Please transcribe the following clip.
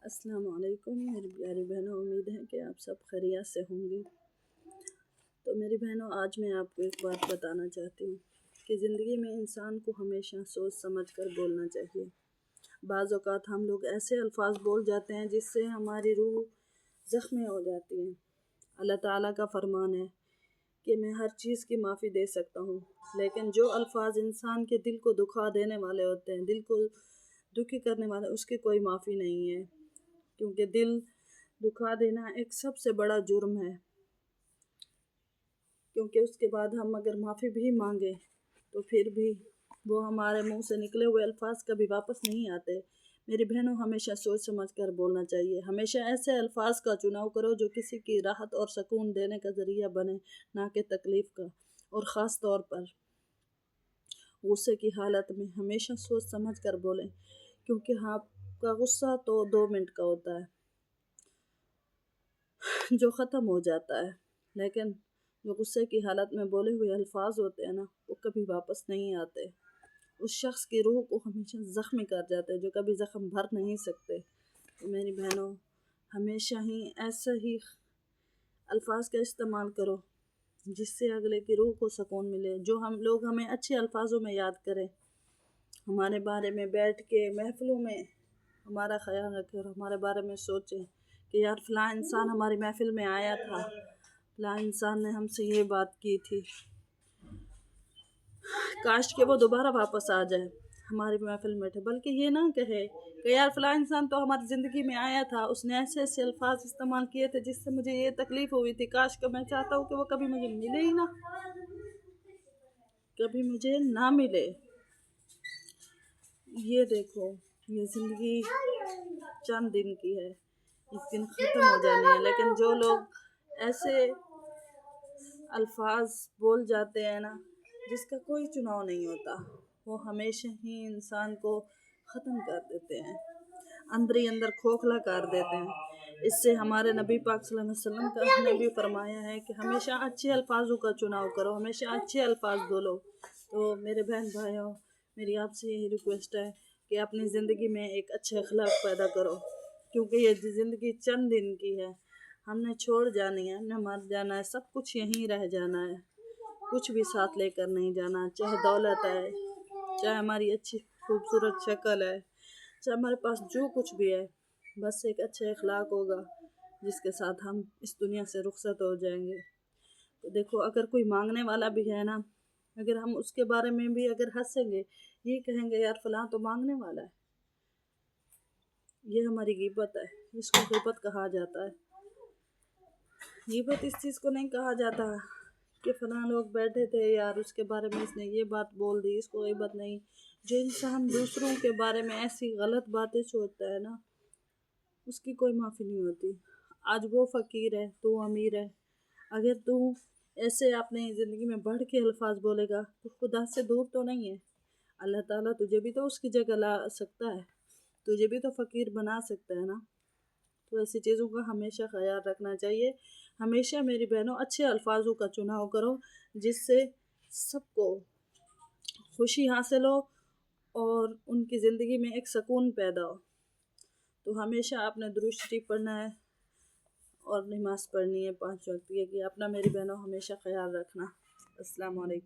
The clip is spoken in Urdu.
السلام علیکم میری پیاری بہنوں، امید ہے کہ آپ سب خیریت سے ہوں گی۔ تو میری بہنوں، آج میں آپ کو ایک بات بتانا چاہتی ہوں کہ زندگی میں انسان کو ہمیشہ سوچ سمجھ کر بولنا چاہیے۔ بعض اوقات ہم لوگ ایسے الفاظ بول جاتے ہیں جس سے ہماری روح زخمی ہو جاتی ہے۔ اللہ تعالیٰ کا فرمان ہے کہ میں ہر چیز کی معافی دے سکتا ہوں، لیکن جو الفاظ انسان کے دل کو دکھا دینے والے ہوتے ہیں، دل کو دکھی کرنے والے، اس کی کوئی معافی نہیں ہے، کیونکہ دل دکھا دینا ایک سب سے بڑا جرم ہے۔ کیونکہ اس کے بعد ہم اگر معافی بھی مانگے تو پھر بھی وہ ہمارے منہ سے نکلے ہوئے الفاظ کبھی واپس نہیں آتے۔ میری بہنوں، ہمیشہ سوچ سمجھ کر بولنا چاہیے۔ ہمیشہ ایسے الفاظ کا چناؤ کرو جو کسی کی راحت اور سکون دینے کا ذریعہ بنے، نہ کہ تکلیف کا۔ اور خاص طور پر غصے کی حالت میں ہمیشہ سوچ سمجھ کر بولیں، کیونکہ آپ کا غصہ تو 2 منٹ کا ہوتا ہے جو ختم ہو جاتا ہے، لیکن جو غصے کی حالت میں بولے ہوئے الفاظ ہوتے ہیں نا، وہ کبھی واپس نہیں آتے۔ اس شخص کی روح کو ہمیشہ زخمی کر جاتے ہیں، جو کبھی زخم بھر نہیں سکتے۔ تو میری بہنوں، ہمیشہ ہی ایسا ہی الفاظ کا استعمال کرو جس سے اگلے کی روح کو سکون ملے، جو ہم لوگ ہمیں اچھے الفاظوں میں یاد کریں، ہمارے بارے میں بیٹھ کے محفلوں میں ہمارا خیال رکھیں اور ہمارے بارے میں سوچیں کہ یار فلاں انسان ہماری محفل میں آیا تھا، فلاں انسان نے ہم سے یہ بات کی تھی، کاش کہ وہ دوبارہ واپس آ جائے ہماری محفل میں بیٹھے، بلکہ یہ نہ کہے کہ یار فلاں انسان تو ہماری زندگی میں آیا تھا، اس نے ایسے ایسے الفاظ استعمال کیے تھے جس سے مجھے یہ تکلیف ہوئی تھی، کاش کہ میں چاہتا ہوں کہ وہ کبھی مجھے ملے ہی نہ، کبھی مجھے نہ ملے۔ یہ دیکھو، یہ زندگی چند دن کی ہے، ایک دن ختم ہو جانی ہے، لیکن جو لوگ ایسے الفاظ بول جاتے ہیں نا جس کا کوئی چناؤ نہیں ہوتا، وہ ہمیشہ ہی انسان کو ختم کر دیتے ہیں، اندر ہی اندر کھوکھلا کر دیتے ہیں۔ اس سے ہمارے نبی پاک صلی اللہ علیہ وسلم کا نے بھی فرمایا ہے کہ ہمیشہ اچھے الفاظوں کا چناؤ کرو، ہمیشہ اچھے الفاظ بولو۔ تو میرے بہن بھائیوں، میری آپ سے یہی ریکویسٹ ہے کہ اپنی زندگی میں ایک اچھے اخلاق پیدا کرو، کیونکہ یہ زندگی چند دن کی ہے، ہم نے چھوڑ جانی ہے، ہم نے مر جانا ہے، سب کچھ یہیں رہ جانا ہے، کچھ بھی ساتھ لے کر نہیں جانا، چاہے دولت ہے، چاہے ہماری اچھی خوبصورت شکل ہے، چاہے ہمارے پاس جو کچھ بھی ہے، بس ایک اچھے اخلاق ہوگا جس کے ساتھ ہم اس دنیا سے رخصت ہو جائیں گے۔ تو دیکھو، اگر کوئی مانگنے والا بھی ہے نا، اگر ہم اس کے بارے میں بھی اگر ہنسیں گے، یہ کہیں گے یار فلاں تو مانگنے والا ہے، یہ ہماری غیبت ہے، اس کو غیبت کہا جاتا ہے۔ غیبت اس چیز کو نہیں کہا جاتا کہ فلاں لوگ بیٹھے تھے یار اس کے بارے میں اس نے یہ بات بول دی، اس کو غیبت نہیں۔ جو انسان دوسروں کے بارے میں ایسی غلط باتیں سوچتا ہے نا، اس کی کوئی معافی نہیں ہوتی۔ آج وہ فقیر ہے، تو امیر ہے، اگر تو ایسے اپنے زندگی میں بڑھ کے الفاظ بولے گا تو خدا سے دور تو نہیں ہے، اللہ تعالیٰ تجھے بھی تو اس کی جگہ لا سکتا ہے، تجھے بھی تو فقیر بنا سکتا ہے نا۔ تو ایسی چیزوں کا ہمیشہ خیال رکھنا چاہیے۔ ہمیشہ میری بہنوں اچھے الفاظوں کا چناؤ کرو جس سے سب کو خوشی حاصل ہو اور ان کی زندگی میں ایک سکون پیدا ہو۔ تو ہمیشہ آپ نے درود شریف پڑھنا ہے اور نماز پڑھنی ہے 5 وقت کی، کہ اپنا میری بہنوں ہمیشہ خیال رکھنا۔ السلام علیکم۔